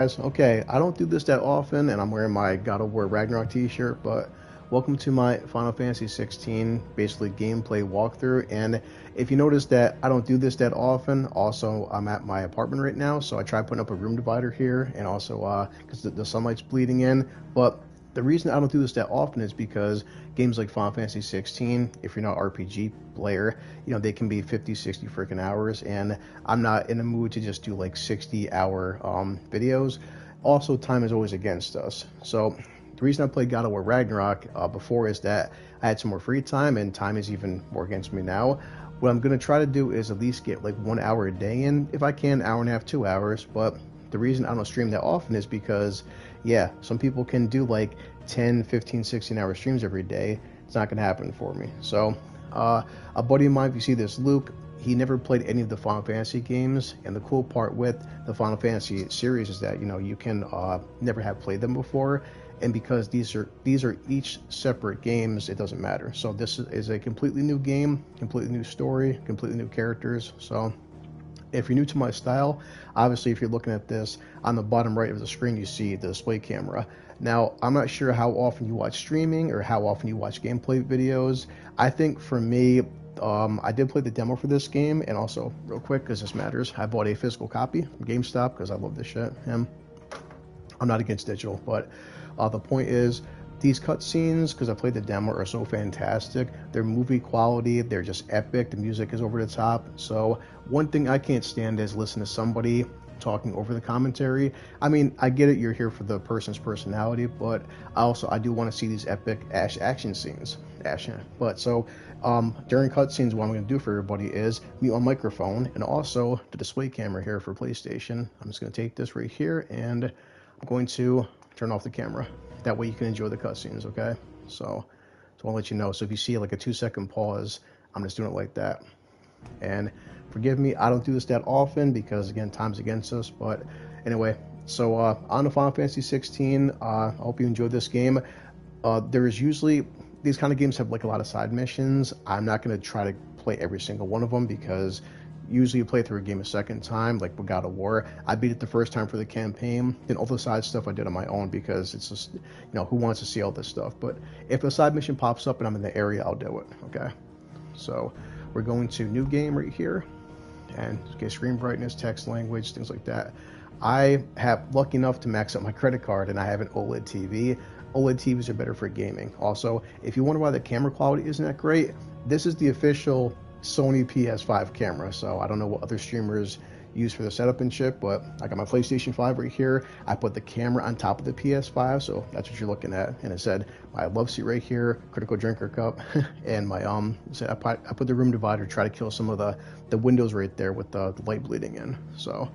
Guys, okay, I don't do this that often, and I'm wearing my God of War Ragnarok t-shirt, but welcome to my Final Fantasy 16 basically gameplay walkthrough. And if you notice that I don't do this that often, also I'm at my apartment right now, so I tried putting up a room divider here, and also because the sunlight's bleeding in. But the reason I don't do this that often is because games like Final Fantasy 16, if you're not an RPG player, they can be 50, 60 freaking hours, and I'm not in the mood to just do like 60-hour videos. Also, time is always against us. So the reason I played God of War Ragnarok before is that I had some more free time, and time is even more against me now. What I'm going to try to do is at least get like 1 hour a day in, if I can, hour and a half, 2 hours. But the reason I don't stream that often is because, yeah, some people can do like 10, 15, 16-hour streams every day. It's not going to happen for me. So, a buddy of mine, if you see this, Luke, he never played any of the Final Fantasy games, and the cool part with the Final Fantasy series is that you can never have played them before, and because these are each separate games, it doesn't matter. So this is a completely new game, completely new story, completely new characters. So if you're new to my style, obviously if you're looking at this on the bottom right of the screen, you see the display camera. Now, I'm not sure how often you watch streaming or how often you watch gameplay videos. I think for me, I did play the demo for this game, and also, real quick, because this matters, I bought a physical copy from GameStop because I love this shit. I'm not against digital, but the point is, these cutscenes, because I played the demo, are so fantastic. They're movie quality, they're just epic, the music is over the top. So, one thing I can't stand is listen to somebody talking over the commentary. I mean, I get it, you're here for the person's personality, but I do want to see these epic action scenes. Action. But so, during cutscenes, what I'm going to do for everybody is mute my microphone, and also the display camera here for PlayStation. I'm just going to take this right here, and I'm going to turn off the camera. That way you can enjoy the cutscenes, okay? So I'll let you know. So if you see like a 2-second pause, I'm just doing it like that. And forgive me, I don't do this that often because, again, time's against us. But anyway, so on the Final Fantasy 16, I hope you enjoyed this game. There is usually, these kind of games have like a lot of side missions. I'm not going to try to play every single one of them because usually you play through a game a second time, like with God of War. I beat it the first time for the campaign, then all the side stuff I did on my own because it's just, who wants to see all this stuff? But if a side mission pops up and I'm in the area, I'll do it, okay? So we're going to new game right here, and get screen brightness, text language, things like that. I have lucky enough to max out my credit card, and I have an OLED TV. OLED TVs are better for gaming. Also, if you wonder why the camera quality isn't that great, this is the official Sony PS5 camera. So I don't know what other streamers use for the setup and shit, but I got my PlayStation 5 right here. I put the camera on top of the PS5, so that's what you're looking at. And it said my love seat right here, critical drinker cup, and my I put the room divider, try to kill some of the windows right there with the light bleeding in. So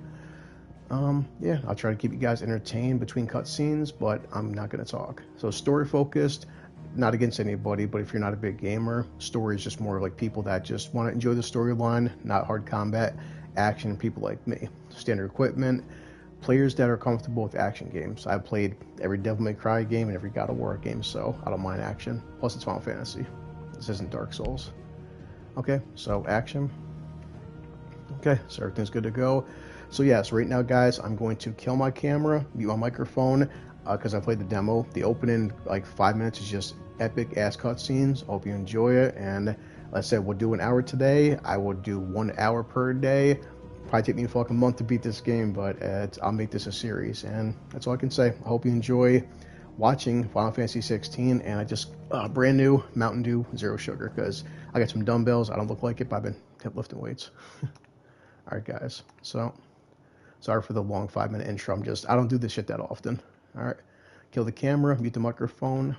yeah, I'll try to keep you guys entertained between cutscenes, but I'm not gonna talk. So story focused, not against anybody, but if you're not a big gamer, story is just more like people that just want to enjoy the storyline, not hard combat. Action, people like me. Standard equipment, players that are comfortable with action games. I've played every Devil May Cry game and every God of War game, so I don't mind action. Plus, it's Final Fantasy. This isn't Dark Souls. Okay, so action. Okay, so everything's good to go. So yes, right now, guys, I'm going to kill my camera, mute my microphone, because I played the demo. The opening, like 5 minutes, is just epic ass cutscenes. Hope you enjoy it. And like I said, we'll do an hour today. I will do 1 hour per day. Probably take me a fucking month to beat this game, but I'll make this a series. And that's all I can say. I hope you enjoy watching Final Fantasy 16. And I just brand new Mountain Dew Zero Sugar because I got some dumbbells. I don't look like it, but I've been kept lifting weights. All right, guys. So sorry for the long 5-minute intro. I don't do this shit that often. All right, kill the camera, mute the microphone,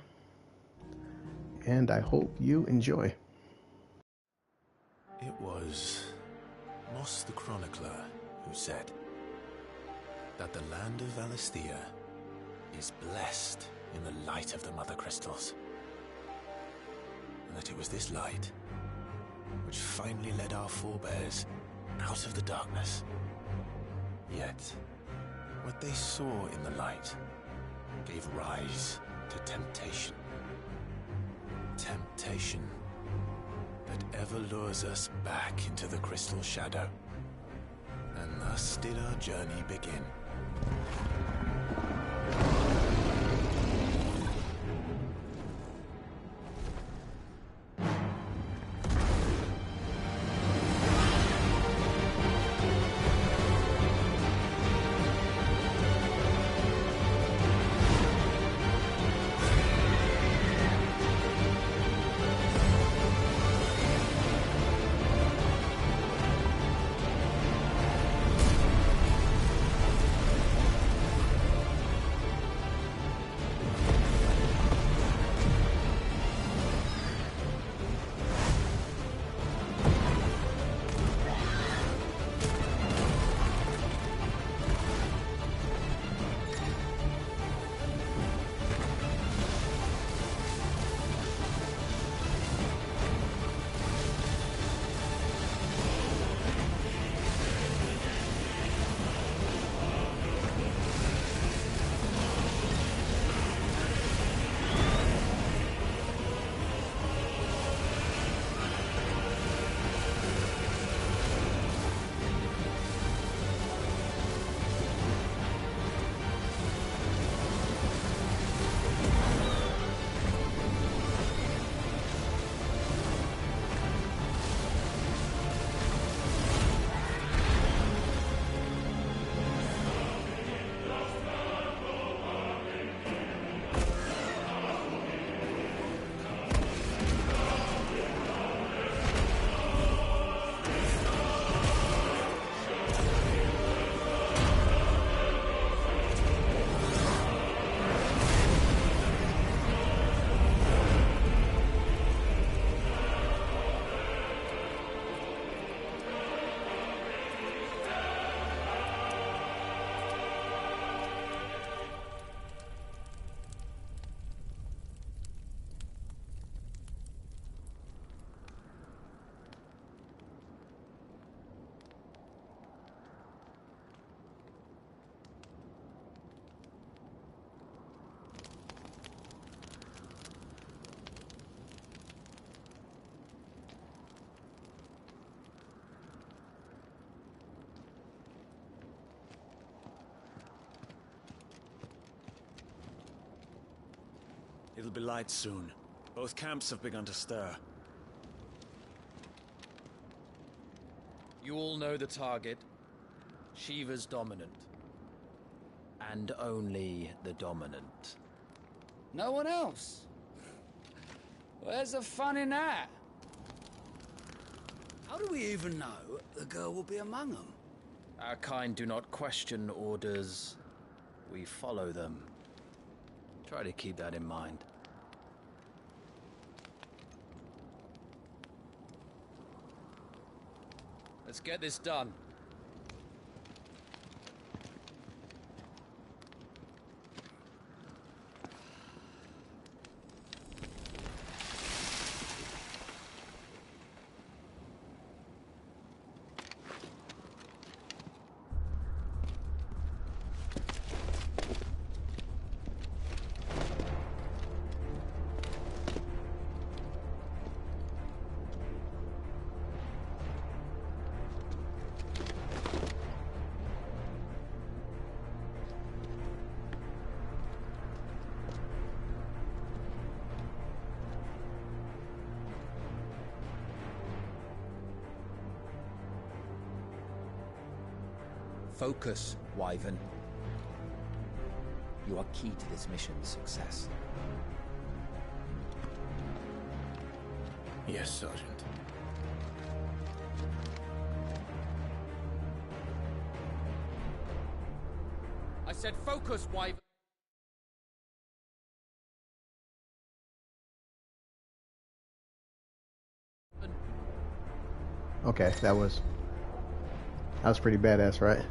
and I hope you enjoy. It was Moss the Chronicler who said that the land of Valisthea is blessed in the light of the Mother Crystals, and that it was this light which finally led our forebears out of the darkness. Yet, what they saw in the light gave rise to temptation. Temptation that ever lures us back into the crystal shadow. And thus did our journey begin. It'll be light soon. Both camps have begun to stir. You all know the target. Shiva's dominant. And only the dominant. No one else? Where's the fun in that? How do we even know the girl will be among them? Our kind do not question orders. We follow them. Try to keep that in mind. Let's get this done. Focus, Wyvern. You are key to this mission's success. Yes, Sergeant. I said focus, Wyvern. Okay, that was pretty badass, right?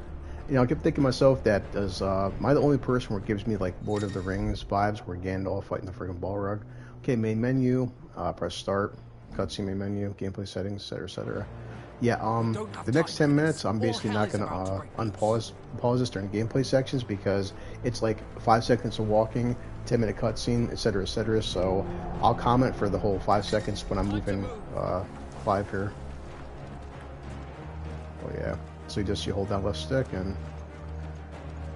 You know, I kept thinking to myself that am I the only person where it gives me like Lord of the Rings vibes where Gandalf fighting the friggin' Balrog? Okay, main menu, press start, cutscene main menu, gameplay settings, etc. Yeah, the next 10 minutes I'm basically not gonna pause this during gameplay sections because it's like 5 seconds of walking, 10-minute cutscene, etc. So I'll comment for the whole 5 seconds when I'm moving live here. Oh yeah. So you hold down left stick and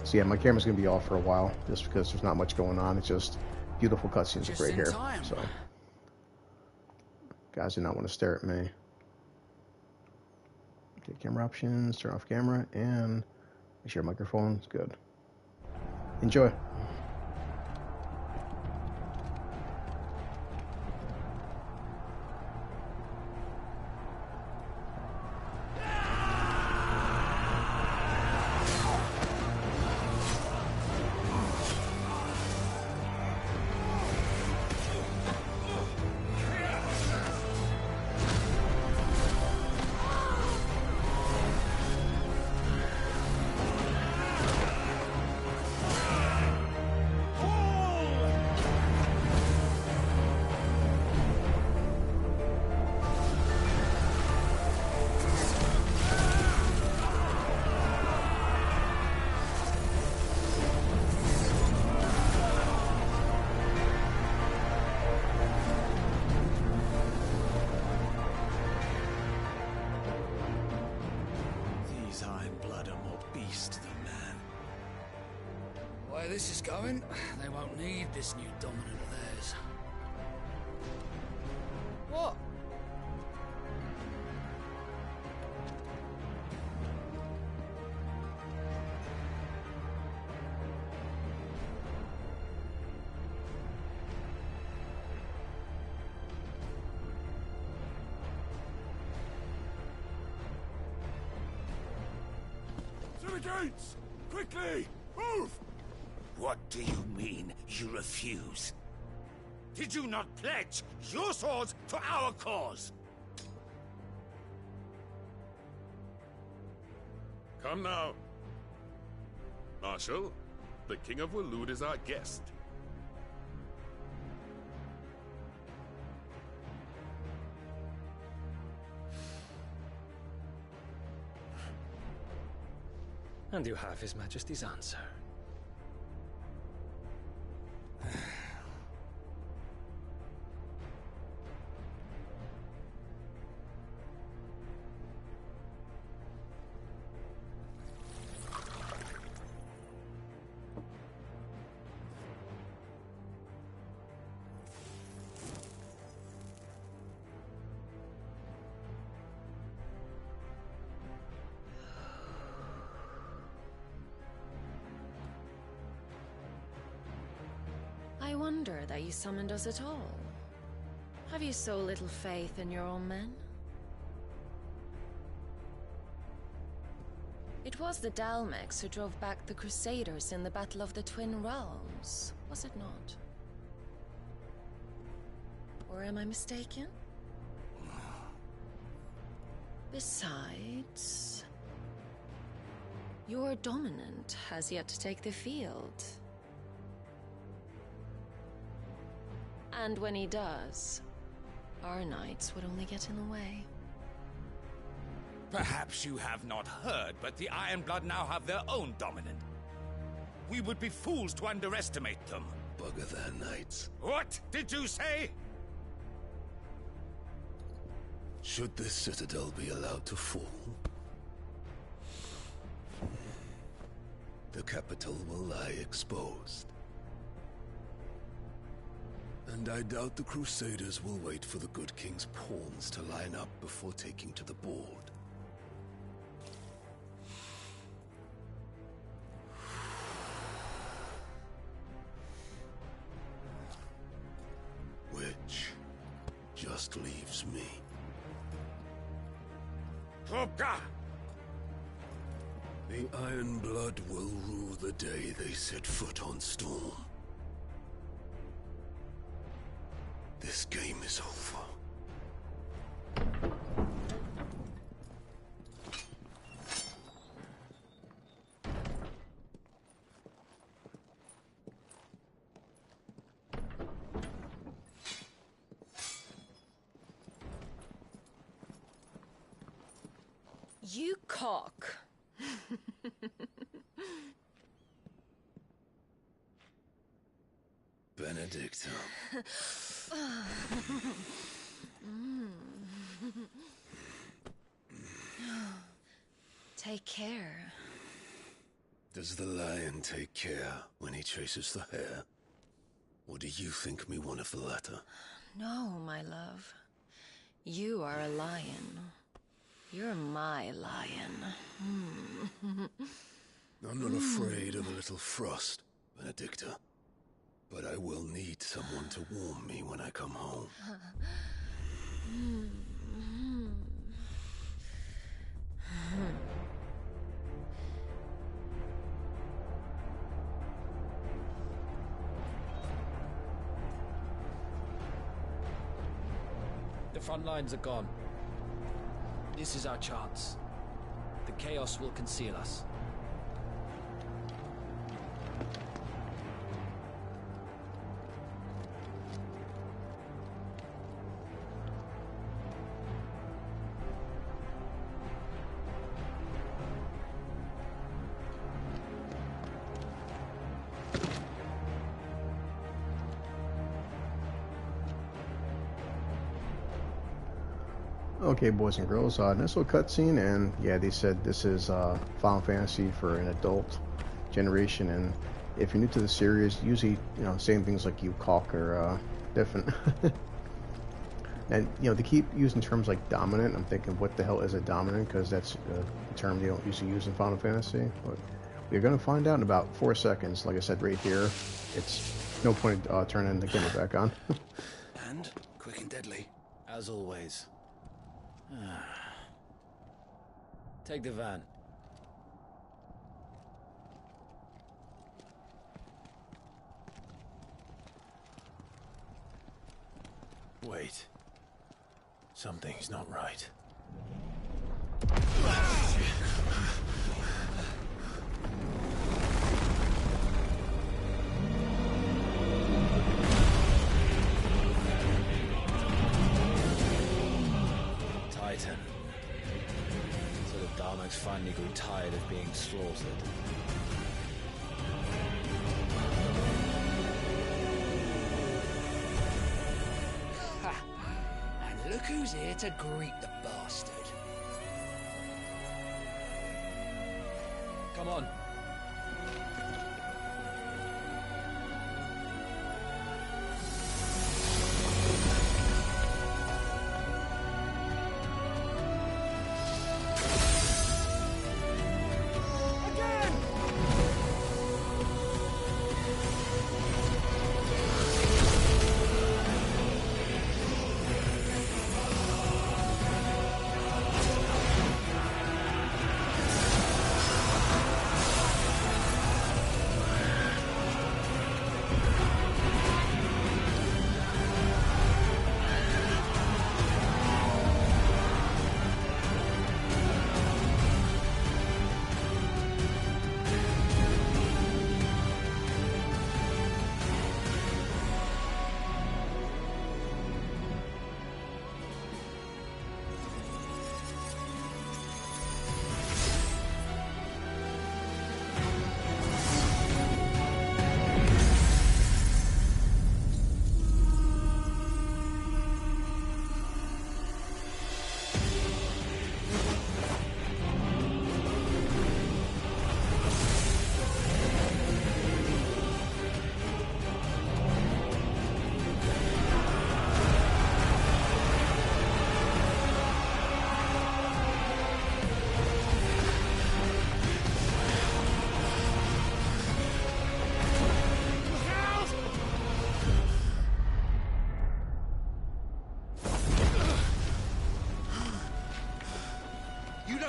so yeah, my camera's gonna be off for a while just because there's not much going on. It's just beautiful cutscenes right here. So guys do not want to stare at me. Okay, camera options, turn off camera, and make sure microphone is good. Enjoy. This is going, they won't need this new dominant of theirs. What? Through the gates! Quickly! Move! What do you mean, you refuse? Did you not pledge your swords to our cause? Come now. Marshal, the King of Waloed is our guest. And you have His Majesty's answer. I wonder that you summoned us at all. Have you so little faith in your own men? It was the Dalmex who drove back the Crusaders in the Battle of the Twin Realms, was it not? Or am I mistaken? Besides, your dominant has yet to take the field. And when he does, our knights would only get in the way. Perhaps you have not heard, but the Ironblood now have their own dominant. We would be fools to underestimate them. Bugger their knights. What did you say? Should this citadel be allowed to fall, the capital will lie exposed. And I doubt the Crusaders will wait for the good king's pawns to line up before taking to the board. Which just leaves me. Hrothgar! The Ironblood will rue the day they set foot on Storm. This game is over. You cock. Benedicta. Take care. Does the lion take care when he chases the hare? Or do you think me one of the latter? No, my love. You are a lion. You're my lion. I'm not afraid of a little frost, Benedicta. But I will need someone to warm me when I come home. The front lines are gone. This is our chance. The chaos will conceal us. Okay, boys and girls, nice little cutscene, and yeah, they said this is Final Fantasy for an adult generation, and if you're new to the series, usually, saying things like you cock are different. And, they keep using terms like dominant. I'm thinking, what the hell is a dominant? Because that's a term they don't usually use in Final Fantasy. But we're going to find out in about 4 seconds. Like I said right here, it's no point turning the camera back on. And quick and deadly. As always. Take the van. Wait. Something's not right. Titan. So the Dalmex finally grew tired of being slaughtered. Ha! And look who's here to greet the bastard. Come on.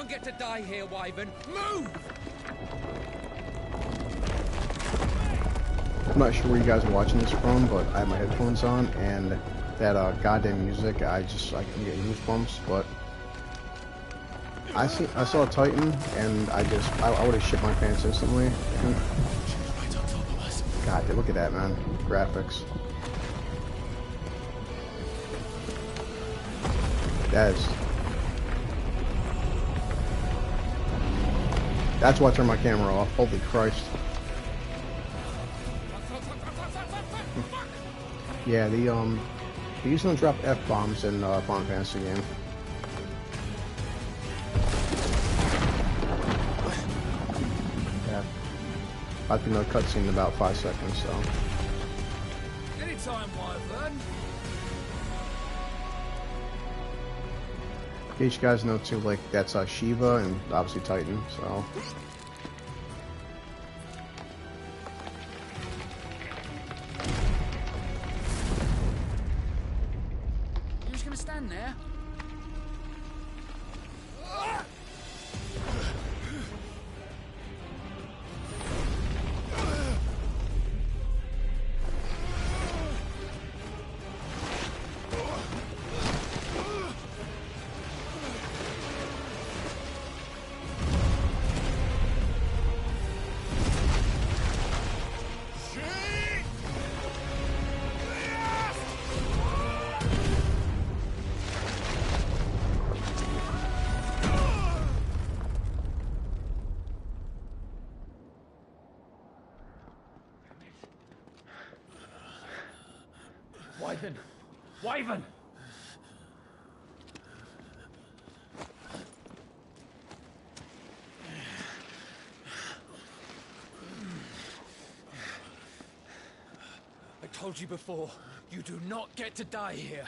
don't get to die here, Wyvern. Move! I'm not sure where you guys are watching this from, but I have my headphones on, and that goddamn music, I can get goosebumps. But I saw a Titan, and I would have shit my pants instantly. God, look at that, man. Graphics. That's why I turned my camera off. Holy Christ. Yeah, they used to drop F-bombs in Final Fantasy game. Yeah. I've been in a cutscene in about 5 seconds, so. Anytime, Wyvern. In case you guys know too, like, that's Shiva and obviously Titan, so. You're just gonna stand there? Wyvern! Wyvern! I told you before, you do not get to die here.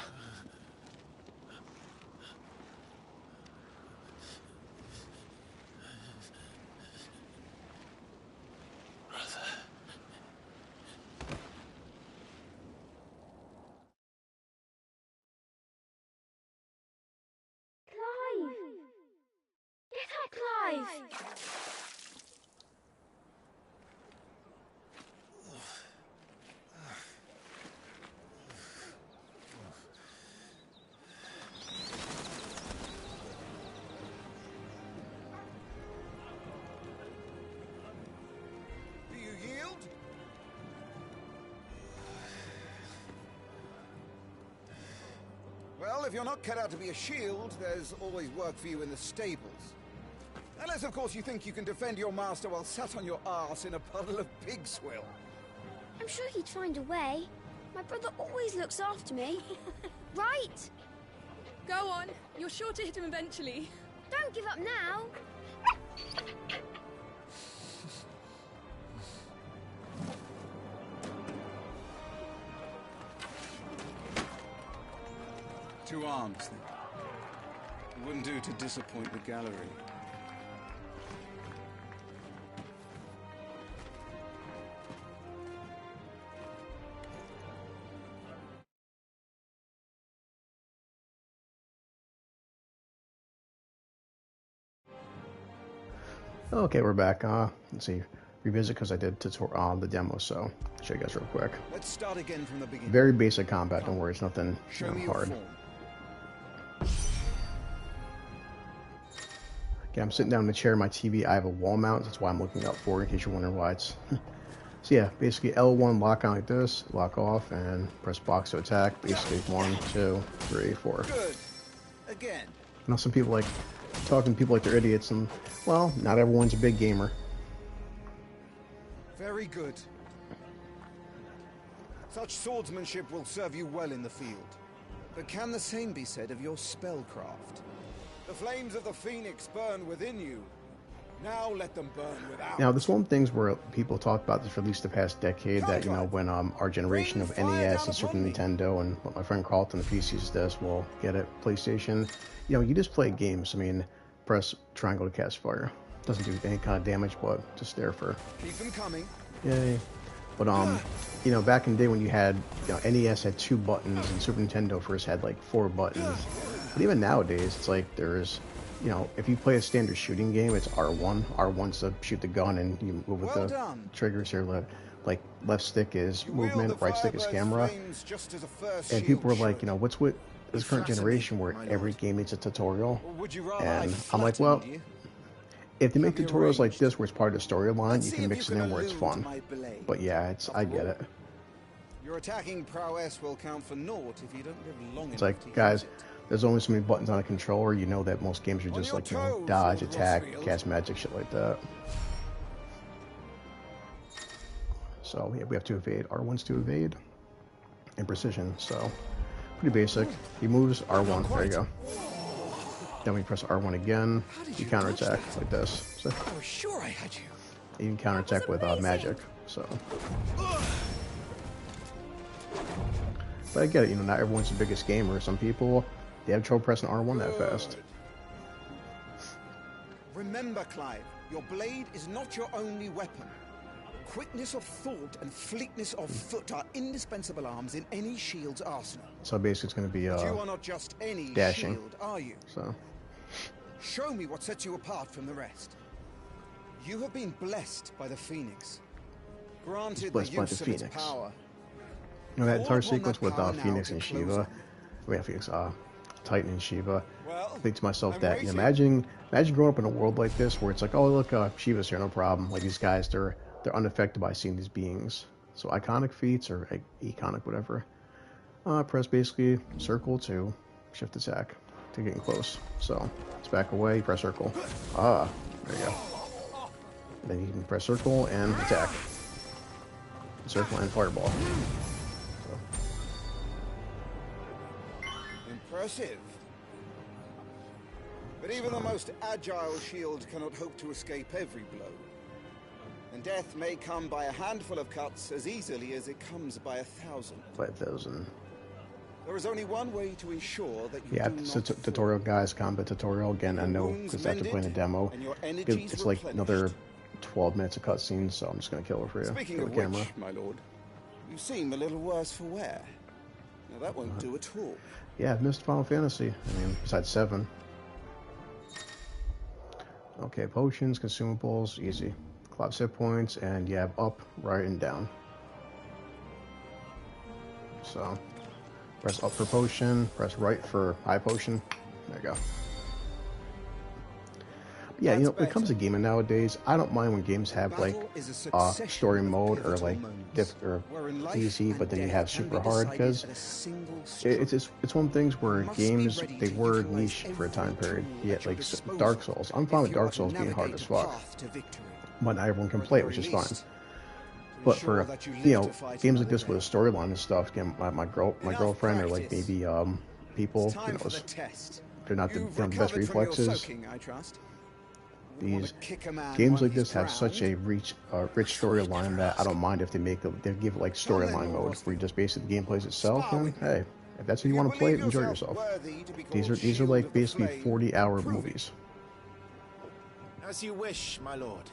Do you yield? Well, if you're not cut out to be a shield, there's always work for you in the stables. Unless, of course, you think you can defend your master while sat on your arse in a puddle of pig swill. I'm sure he'd find a way. My brother always looks after me. Right? Go on. You're sure to hit him eventually. Don't give up now. Two arms, then. It wouldn't do to disappoint the gallery. Okay, we're back. Let's see. Revisit because I did the demo, so I'll show you guys real quick. Let's start again from the beginning. Very basic combat, don't worry, it's nothing Show me hard. your form. Okay, I'm sitting down in the chair in my TV. I have a wall mount, that's why I'm looking up for it, in case you're wondering why it's... So yeah, basically L1 lock on like this, lock off, and press box to attack. Basically 1, 2, 3, 4. Good. Again. I know some people like talking to people like they're idiots, and well, not everyone's a big gamer. Very good. Such swordsmanship will serve you well in the field. But can the same be said of your spellcraft? The flames of the Phoenix burn within you. Now let them burn without. Now, this one of the things where people talk about this for at least the past decade, that, you know, when our generation of NES and Super Nintendo and what my friend Carlton, the PCs does, will get it, PlayStation, you know, you just play games. I mean, press triangle to cast fire. Doesn't do any kind of damage, but just there for... Keep them coming. Yay. But, you know, back in the day when you had, you know, NES had 2 buttons and Super Nintendo first had like 4 buttons. But even nowadays, it's like there's, you know, if you play a standard shooting game, it's R1. R1's to shoot the gun and you move with the triggers here. Like left stick is movement, right stick is camera. And people were like, you know, what's with this current generation where every game needs a tutorial? And I'm like, well, if they make tutorials like this where it's part of the storyline, you can mix it in where it's fun. But yeah, I get it. Your attacking prowess will count for naught if you don't live long enough. It's like, guys, there's only so many buttons on a controller. You know that most games are just like, you know, dodge, attack, cast magic, shit like that. So yeah, we have to evade. R1's to evade, and precision. So pretty basic. He moves R1. There you go. Then we press R1 again. You counterattack like this. So I was sure I had you. you can counterattack with magic. So. But I get it, you know, not everyone's the biggest gamer. Some people, they have trouble pressing R1 that fast. Remember, Clive, your blade is not your only weapon. Quickness of thought and fleetness of foot are indispensable arms in any shield's arsenal. So basically it's going to be But you are not just any dashing. Shield, are you? So. Show me what sets you apart from the rest. You have been blessed by the Phoenix. Granted the use of its power. You know that entire sequence with Phoenix and Shiva, Titan and Shiva. I think to myself that, you know, imagine growing up in a world like this where it's like, oh look, Shiva's here, no problem. Like these guys, they're unaffected by seeing these beings. So iconic feats or iconic whatever. Press basically circle to shift attack to getting close. So let's back away, press circle. There you go. And then you can press circle and attack. Circle and fireball. Impressive. But even the most agile shield cannot hope to escape every blow. And death may come by a handful of cuts as easily as it comes by 1,000. By 1,000. There is only one way to ensure that you yeah, do it's not a tutorial, guys. Combat tutorial. Again, I know because after playing a demo, it's like another 12 minutes of cutscenes, so I'm just going to kill it for you. Speaking of which, my lord, you seem a little worse for wear. Now that won't do at all. Yeah, I've missed Final Fantasy. I mean, besides 7. Okay, potions, consumables, easy. Collapse hit points, and you have up, right, and down. So, press up for potion, press right for high potion. There you go. Yeah, you know, when it comes to gaming nowadays, I don't mind when games have like story mode or like easy, but then you have super hard, because it's one of the things where games, they were niche for a time period. Yet like Dark Souls, I'm fine with Dark Souls being hard as fuck, but not everyone can play it, which is fine. But for, you know, games like this with a storyline and stuff, again, my girlfriend or like maybe people, you know, they're not the best reflexes. These games like this have such a rich storyline that I don't mind if they give it like storyline mode where you just basically the game plays itself. And hey, if that's how you want to play it, enjoy yourself. These are like basically 40-hour movies. As you wish, my lord.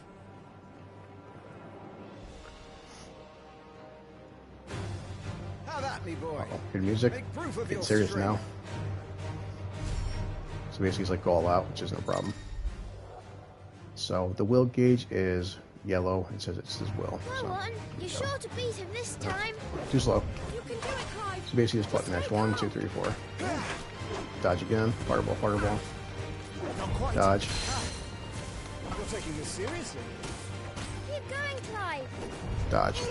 How that, me boy? Good music. Getting serious now. So basically, it's like go all out, which is no problem. So the will gauge is yellow. It says it's his will. Go on, you're sure to beat him this time. Too slow. You can do it, Clive. So basically, just button mash 1, 2, 3, 4. Dodge again. Fireball, fireball. Dodge. You're taking this seriously. Keep going, Clive. Dodge.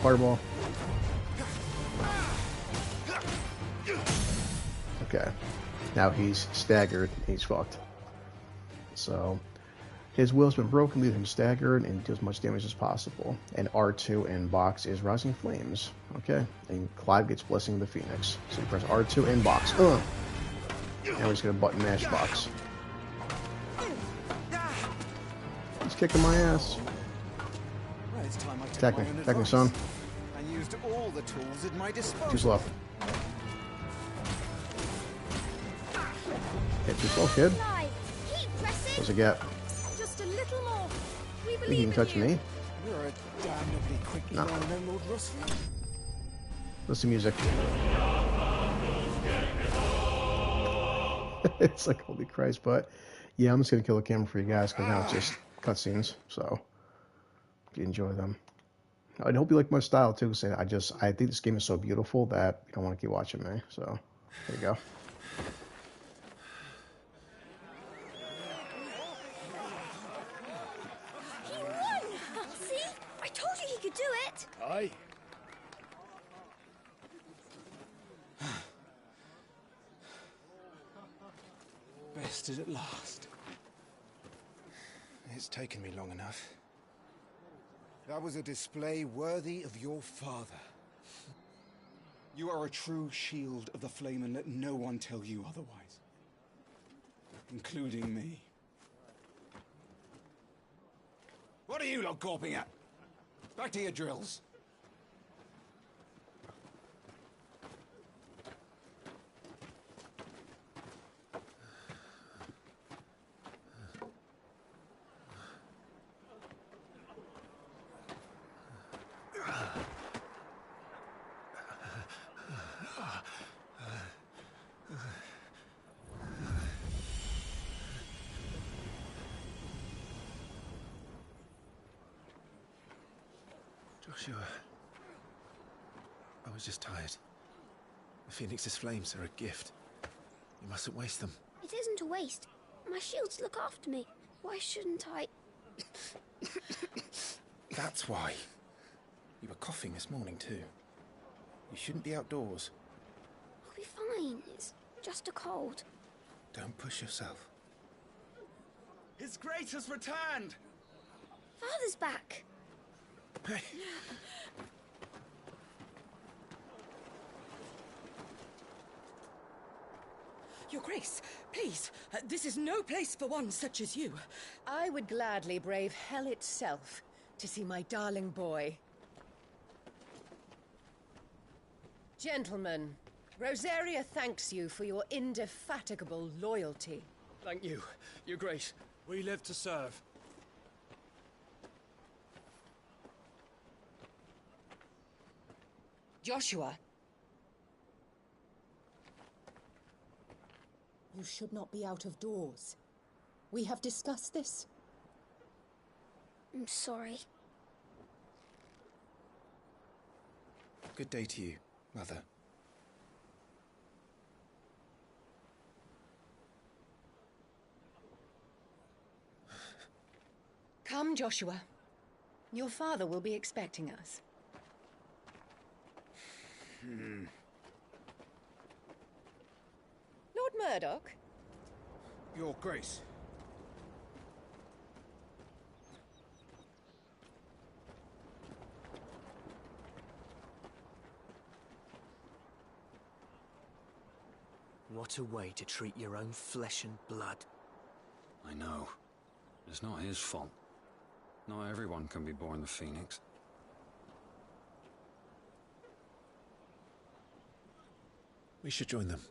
Fireball. Okay. Now he's staggered. He's fucked. So his will's been broken, leaving him staggered, and do as much damage as possible. And R2 in box is Rising Flames. Okay. And Clive gets Blessing of the Phoenix. So you press R2 in box. And we're just gonna button mash box. He's kicking my ass. Well, it's time I took Attack my me, own attack me, advice son. and used all the tools at my disposal. Too slow. Hit too slow, kid. What's a gap? Just a little more. We You believe can touch in you. me. You're a damnably quick No. learner, Lord Rosfield. Listen to music. It's like, holy Christ. But yeah, I'm just going to kill the camera for you guys because now it's just cutscenes. So you enjoy them. I hope you like my style too. Because I think this game is so beautiful that you don't want to keep watching me. So there you go. He won! See? I told you he could do it! Aye. Bested at last. It's taken me long enough. That was a display worthy of your father. You are a true shield of the flame, and let no one tell you otherwise. Including me. What are you lot gawping at? Back to your drills. Joshua, I was just tired. The Phoenix's flames are a gift. You mustn't waste them. It isn't a waste. My shields look after me. Why shouldn't I? That's why. You were coughing this morning too. You shouldn't be outdoors. I'll be fine. It's just a cold. Don't push yourself. His Grace has returned! Father's back. Hey. Your Grace, please, this is no place for one such as you. I would gladly brave hell itself to see my darling boy. Gentlemen, Rosaria thanks you for your indefatigable loyalty. Thank you, Your Grace. We live to serve. Joshua. You should not be out of doors. We have discussed this. I'm sorry. Good day to you, Mother. Come, Joshua. Your father will be expecting us. Lord Murdoch? Your Grace. What a way to treat your own flesh and blood. I know. It's not his fault. Not everyone can be born the Phoenix. We should join them.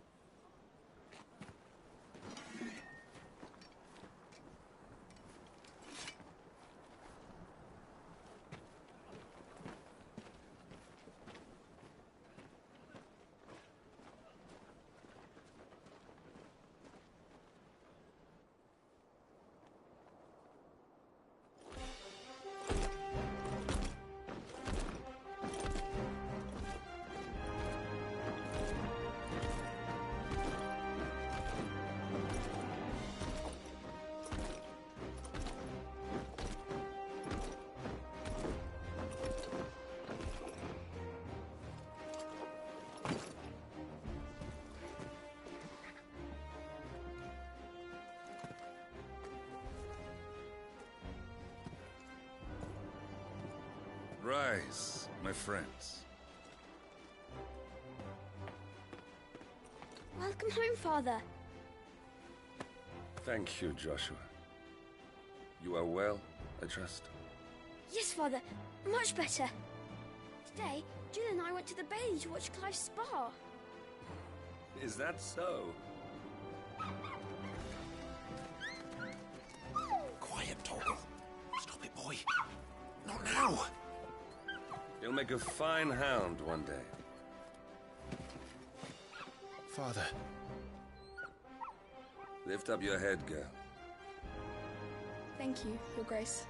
Rise, my friends. Welcome home, Father. Thank you, Joshua. You are well, I trust? Yes, Father. Much better. Today, Jill and I went to the Bailey to watch Clive's spa. Is that so? Quiet, Torgal. Stop it, boy. Not now. You'll make a fine hound one day. Father. Lift up your head, girl. Thank you, Your Grace.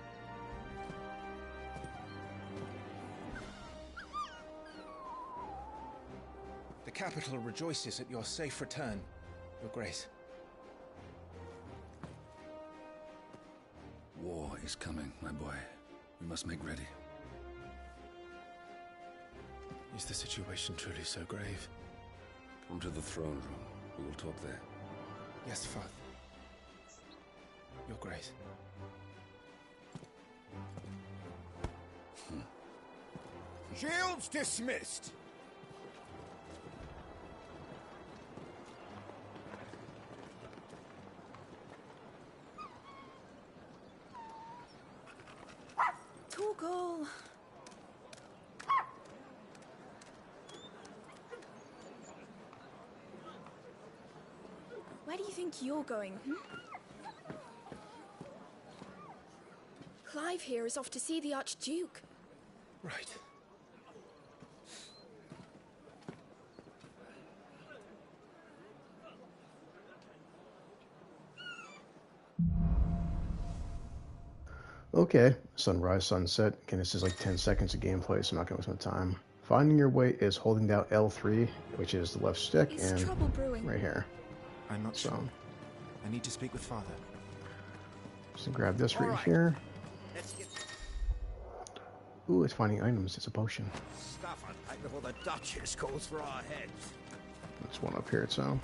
The capital rejoices at your safe return, Your Grace. War is coming, my boy. We must make ready. Is the situation truly so grave? Come to the throne room. We will talk there. Yes, Father. Your Grace. Shields dismissed! Torgal. Where do you think you're going, Clive here is off to see the Archduke. Right. Okay, sunrise, sunset. Again, this is like 10 seconds of gameplay, so I'm not going to waste my time. Finding your way is holding down L3, which is the left stick, Is and trouble brewing? right here. I'm not sure. I need to speak with Father. So grab this right here. Ooh, it's finding items. It's a potion. Stuff unpacked before the Duchess calls for our heads. There's one up here, so.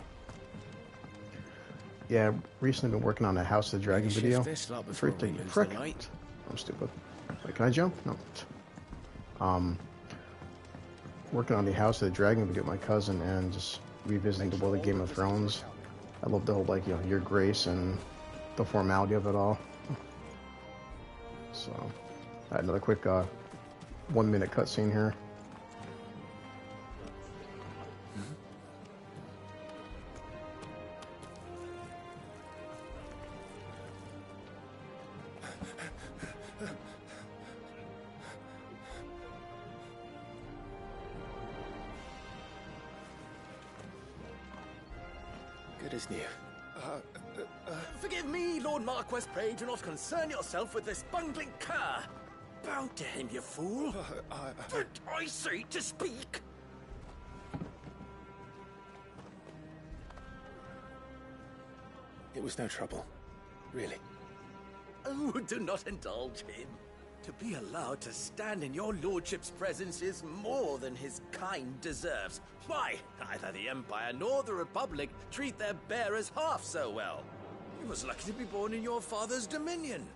Yeah, recently been working on a House of the Dragon video. Frick. I'm stupid. Wait, can I jump? No. Working on the House of the Dragon video with my cousin and just revisiting the world of Game of Thrones. I love the whole, like, Your Grace and the formality of it all. So, I had another quick 1 minute cutscene here. Good as new. Forgive me, Lord Marquess. Pray do not concern yourself with this bungling cur. Bow to him, you fool. Did I say to speak? It was no trouble. Really. Oh, do not indulge him. To be allowed to stand in your lordship's presence is more than his kind deserves. Why, neither the Empire nor the Republic treat their bearers half so well. He was lucky to be born in your father's dominion.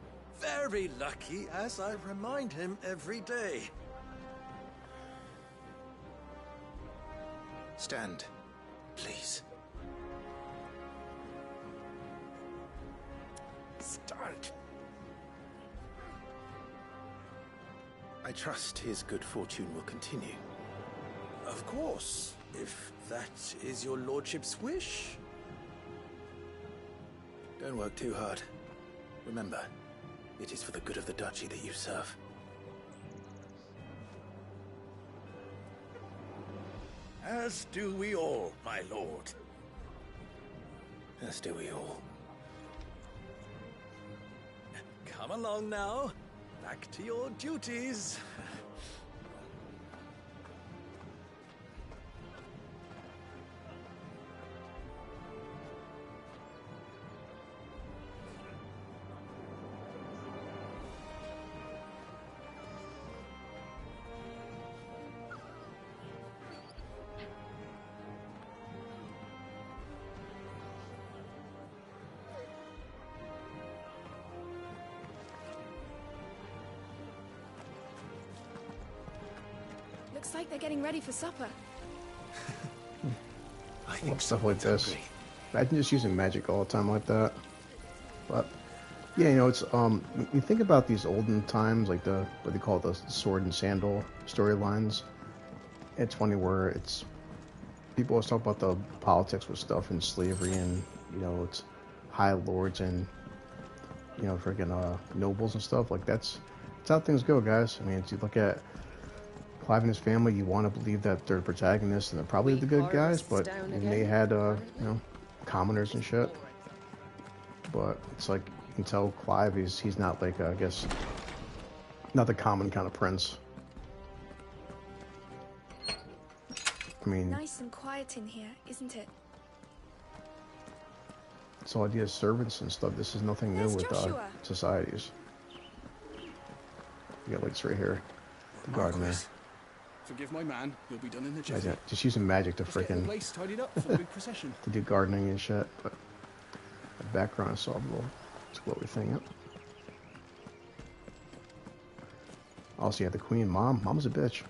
Very lucky, as I remind him every day. Stand, please. Stand. I trust his good fortune will continue. Of course, if that is your lordship's wish. Don't work too hard. Remember, it is for the good of the duchy that you serve. As do we all, my lord. As do we all. Come along now. Back to your duties. Looks like they're getting ready for supper. I love stuff like this. Imagine just using magic all the time like that. But yeah, it's you think about these olden times, like what they call the sword and sandal storylines. It's funny where it's people always talk about the politics with stuff and slavery and it's high lords and freaking nobles and stuff. Like that's how things go, guys. I mean, if you look at Clive and his family, you want to believe that they're protagonists and they're probably the good guys, but they had commoners and shit. but it's like you can tell Clive he's not like I guess not the common kind of prince. I mean, Nice and quiet in here, isn't it? it's all idea of servants and stuff. This is nothing new with societies. You got lights right here. The garden there. Forgive my man. He'll be done in the jiffy. Just using magic to Let's get the freaking place tidied up for the big procession. to do gardening and shit. But the background is all a little glowy thing. Yep. Also, you have the queen. Mom's a bitch.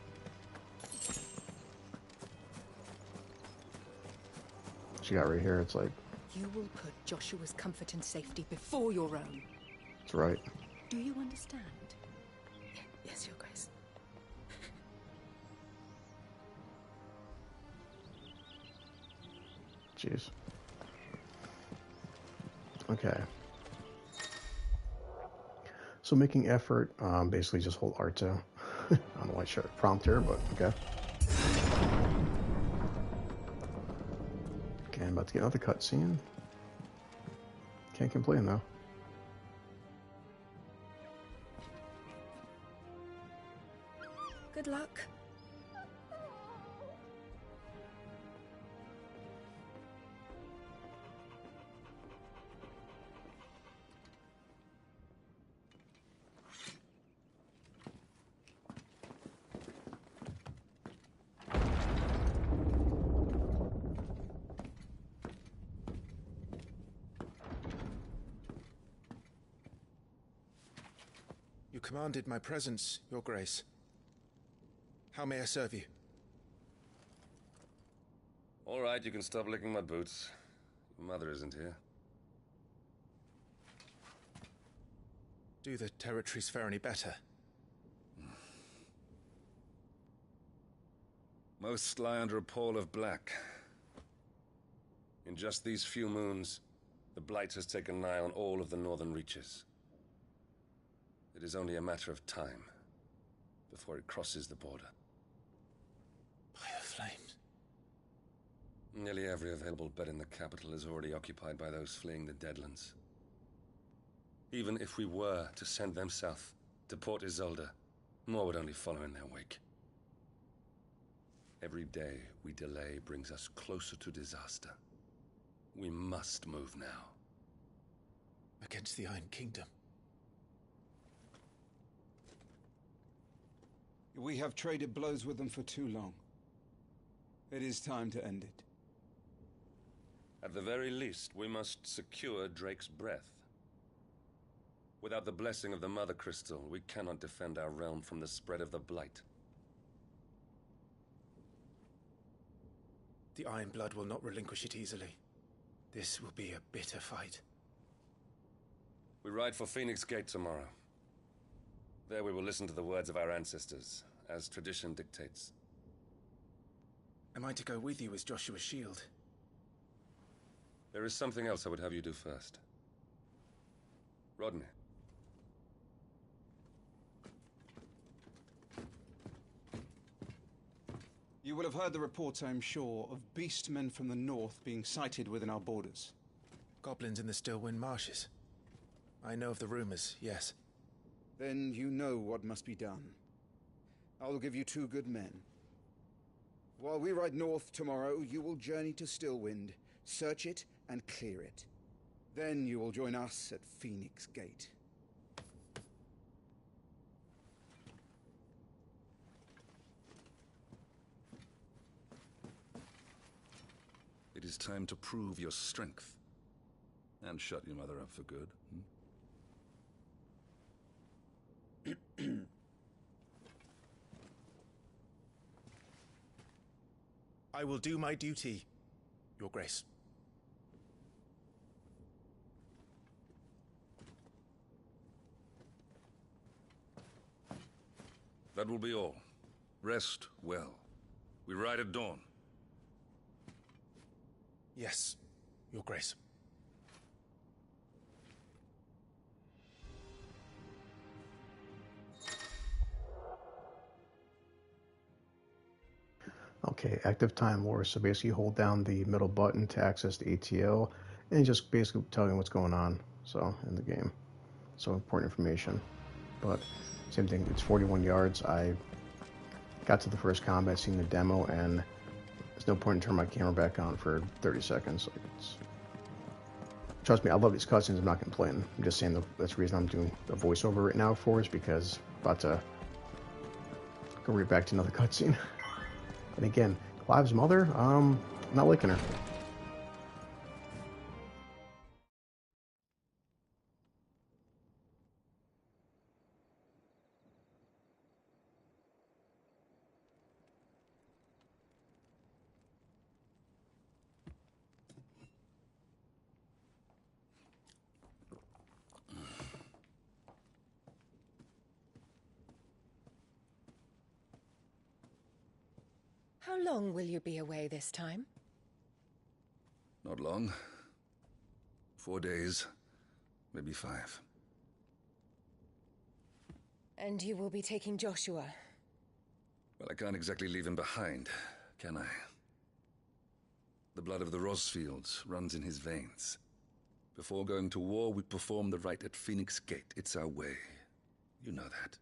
She got right here. It's like. You will put Joshua's comfort and safety before your own. That's right. Do you understand? Yes, Your Grace. Jeez. Okay. So making effort, basically just hold R2. I don't know why I should prompt here, but okay. Okay, I'm about to get another cutscene. Can't complain though. Good luck. You commanded my presence, Your Grace. How may I serve you? All right, you can stop licking my boots. Your mother isn't here. Do the territories fare any better? Most lie under a pall of black. In just these few moons, the Blight has taken nigh on all of the northern reaches. It is only a matter of time before it crosses the border. By the flames. Nearly every available bed in the capital is already occupied by those fleeing the Deadlands. Even if we were to send them south to Port Isolde, more would only follow in their wake. Every day we delay brings us closer to disaster. We must move now. Against the Iron Kingdom. We have traded blows with them for too long. It is time to end it. At the very least, we must secure Drake's breath. Without the blessing of the Mother Crystal, we cannot defend our realm from the spread of the Blight. The Iron Blood will not relinquish it easily. This will be a bitter fight. We ride for Phoenix Gate tomorrow. There we will listen to the words of our ancestors, as tradition dictates. Am I to go with you as Joshua's shield? There is something else I would have you do first. Rodney. You will have heard the reports, I am sure, of beastmen from the north being sighted within our borders. Goblins in the Stillwind Marshes. I know of the rumors, yes. Then you know what must be done. I will give you 2 good men. While we ride north tomorrow, you will journey to Stillwind, search it and clear it. Then you will join us at Phoenix Gate. It is time to prove your strength. And shut your mother up for good. I will do my duty, Your Grace. That will be all. Rest well. We ride at dawn. Yes, Your Grace. Okay, active time war. So basically, hold down the middle button to access the ATL, and just basically tell you what's going on. so in the game. So important information. But same thing, it's 41 yards. I got to the first combat, seen the demo, and there's no point in turning my camera back on for 30 seconds. Like, trust me, I love these cutscenes. I'm not complaining. I'm just saying that's the reason I'm doing a voiceover right now for is because I'm about to go right back to another cutscene. And again, Clive's mother, not liking her. How long will you be away this time? Not long. 4 days, maybe 5. And you will be taking Joshua? Well, I can't exactly leave him behind, can I? The blood of the Rosfields runs in his veins. Before going to war, we perform the rite at Phoenix Gate. It's our way. You know that.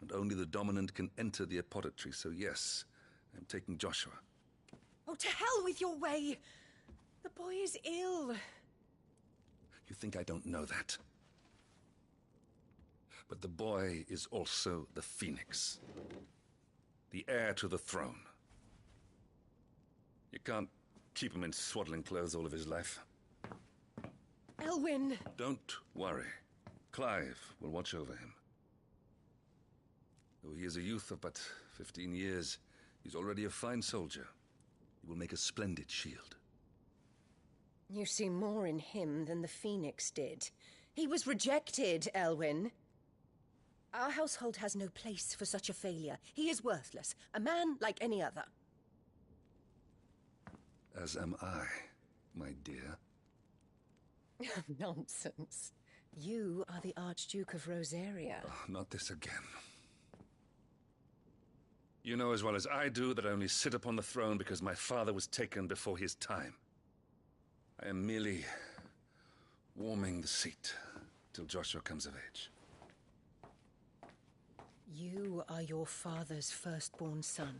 And only the dominant can enter the apothecary, so yes, I'm taking Joshua. Oh, to hell with your way! The boy is ill. You think I don't know that? But the boy is also the Phoenix. The heir to the throne. You can't keep him in swaddling clothes all of his life. Elwyn! Don't worry. Clive will watch over him. Though he is a youth of but 15 years, he's already a fine soldier. He will make a splendid shield. You see more in him than the Phoenix did. He was rejected, Elwyn. Our household has no place for such a failure. He is worthless, a man like any other. As am I, my dear. Nonsense. You are the Archduke of Rosaria. Oh, not this again. You know as well as I do that I only sit upon the throne because my father was taken before his time. I am merely warming the seat till Joshua comes of age. You are your father's firstborn son,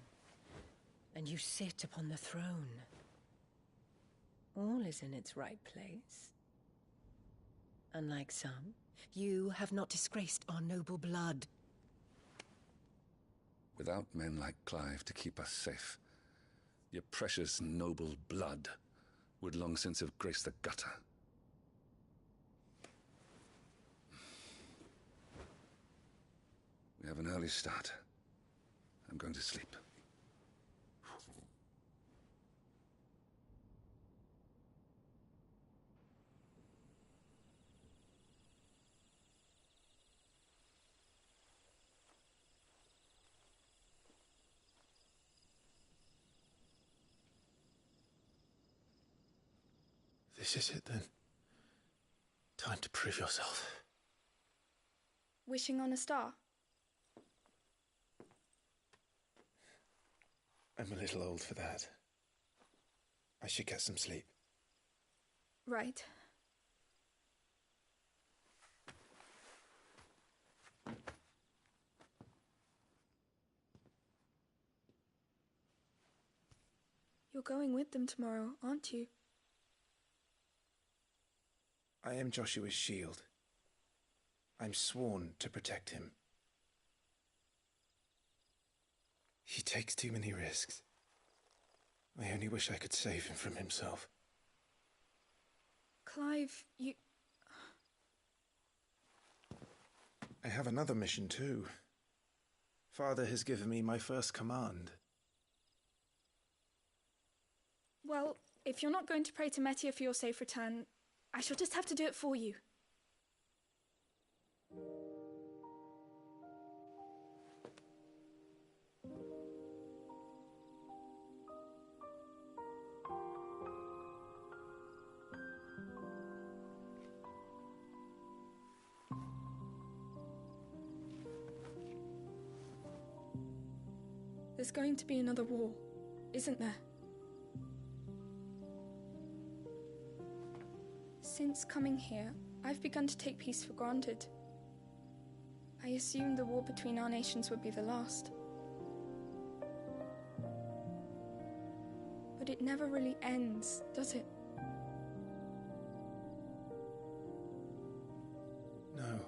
and you sit upon the throne. All is in its right place. Unlike some, you have not disgraced our noble blood. Without men like Clive to keep us safe, your precious noble blood would long since have graced the gutter. We have an early start. I'm going to sleep. This is it then. Time to prove yourself. Wishing on a star? I'm a little old for that. I should get some sleep. Right. You're going with them tomorrow, aren't you? I am Joshua's shield. I'm sworn to protect him. He takes too many risks. I only wish I could save him from himself. Clive, you... I have another mission too. Father has given me my first command. Well, if you're not going to pray to Metia for your safe return, I shall just have to do it for you. There's going to be another war, isn't there? Since coming here, I've begun to take peace for granted. I assumed the war between our nations would be the last. But it never really ends, does it? No.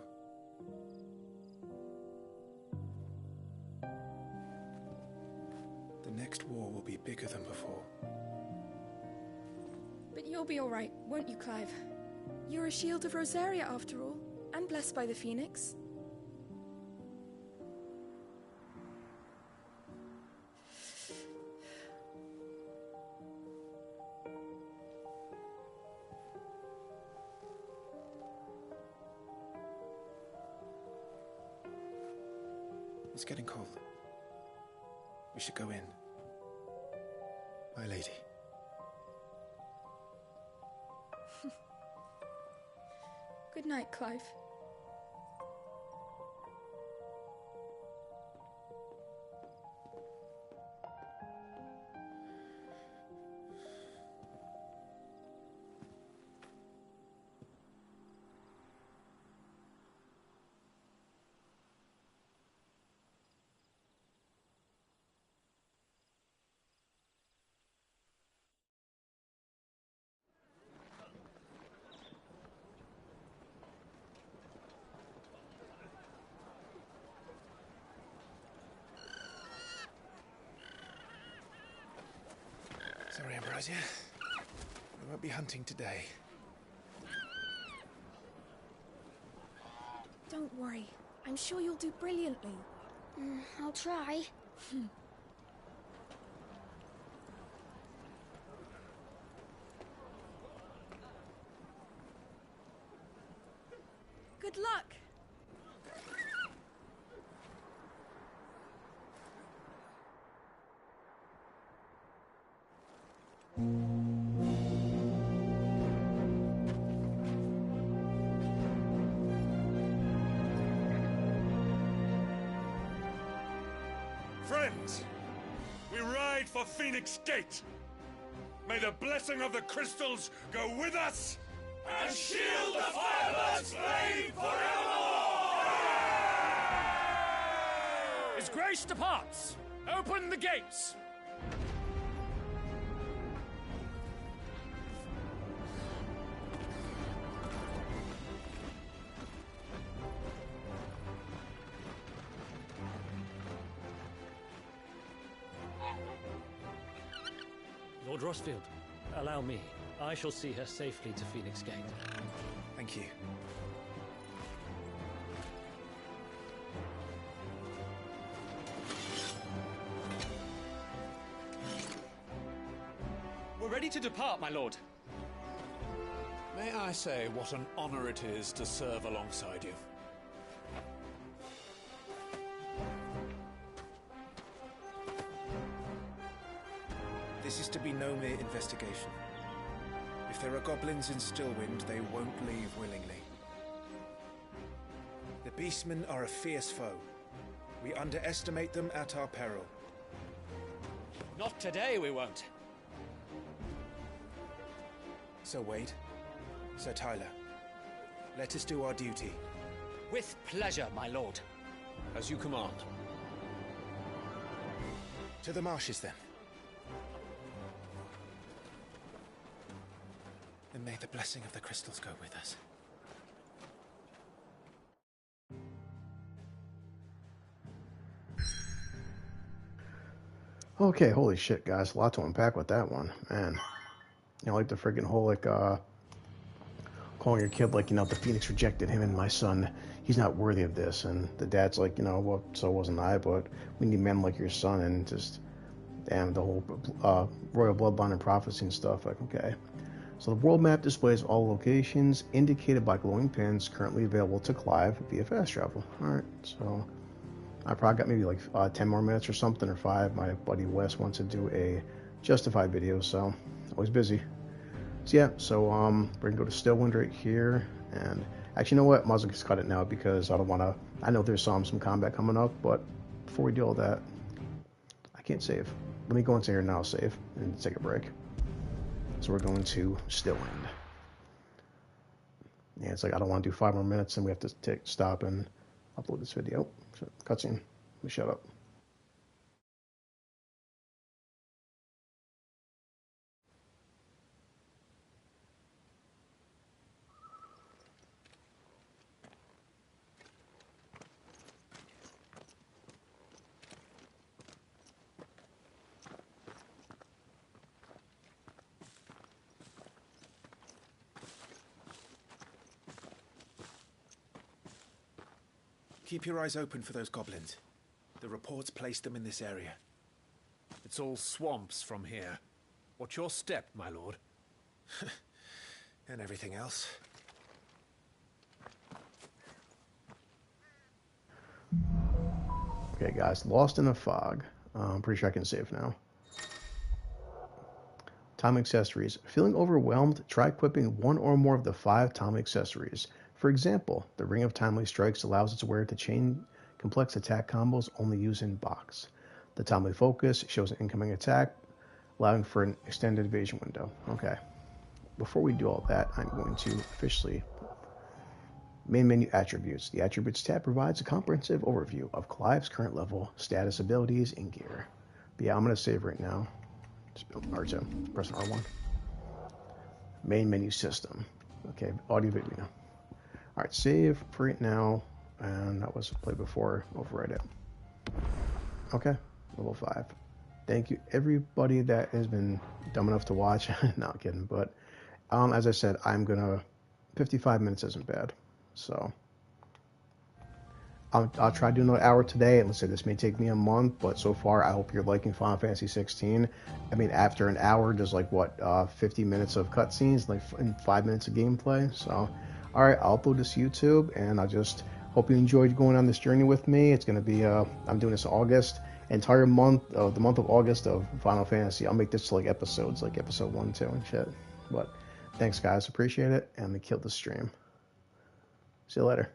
The next war will be bigger than before. But you'll be all right, won't you, Clive? You're a shield of Rosaria, after all, and blessed by the Phoenix. It's getting cold. We should go in. My lady. Good night, Clive. Sorry, Ambrosia. We won't be hunting today. Don't worry. I'm sure you'll do brilliantly. I'll try. Good luck! Friends, we ride for Phoenix Gate. May the blessing of the crystals go with us and shield the Firebird's flame forevermore! His Grace departs! Open the gates! Lord Rosfield, allow me. I shall see her safely to Phoenix Gate. Thank you. We're ready to depart, my lord. May I say what an honor it is to serve alongside you? This is to be no mere investigation. If there are goblins in Stillwind, they won't leave willingly. The Beastmen are a fierce foe. We underestimate them at our peril. Not today, we won't. Sir Wade, Sir Tyler, let us do our duty. With pleasure, my lord. As you command. To the marshes, then. And may the blessing of the crystals go with us. Okay, holy shit, guys. A lot to unpack with that one. Man. You know, like the freaking whole, like, calling your kid, like, you know, the Phoenix rejected him and my son. He's not worthy of this. And the dad's like, you know, well, so wasn't I, but we need men like your son. And just, damn, the whole royal bloodline and prophecy and stuff. Like, okay. So the world map displays all locations indicated by glowing pins currently available to Clive via fast travel. Alright, so I probably got maybe like 10 more minutes or something, or 5. My buddy Wes wants to do a Justified video, so always busy. So yeah, so we're gonna go to Stillwind right here, and actually, you know what? Might as well just cut it now because I don't want to. I know there's some combat coming up, but before we do all that, I can't save. Let me go into here now, save, and take a break. So we're going to Stillwind. Yeah, it's like I don't want to do 5 more minutes and we have to stop and upload this video. So, cutscene. Let me shut up. Keep your eyes open for those goblins. The reports placed them in this area. It's all swamps from here. Watch your step, my lord. And everything else. Okay, guys, lost in the fog. I'm pretty sure I can save now. Time accessories. Feeling overwhelmed? Try equipping one or more of the 5 time accessories. For example, the Ring of Timely Strikes allows its wearer to chain complex attack combos only used in box. The Timely Focus shows an incoming attack, allowing for an extended evasion window. Okay. Before we do all that, I'm going to officially... Main menu attributes. The Attributes tab provides a comprehensive overview of Clive's current level, status, abilities, and gear. But yeah, I'm going to save right now. Just R2. Press R1. Main menu system. Okay, audio video. Alright, save for right now. And that was play before. Override it. Okay, level 5. Thank you everybody that has been dumb enough to watch. Not kidding, but as I said, I'm gonna 55 minutes isn't bad. So I'll try doing an hour today. And let's say this may take me a month, but so far I hope you're liking Final Fantasy 16. I mean, after an hour, there's like what 50 minutes of cutscenes, like in 5 minutes of gameplay. So, all right, I'll upload this to YouTube, and I just hope you enjoyed going on this journey with me. It's gonna be I'm doing this in August, entire month of the month of August of Final Fantasy. I'll make this to like episodes, like episode 1, 2, and shit. But thanks, guys, appreciate it, and we killed the stream. See you later.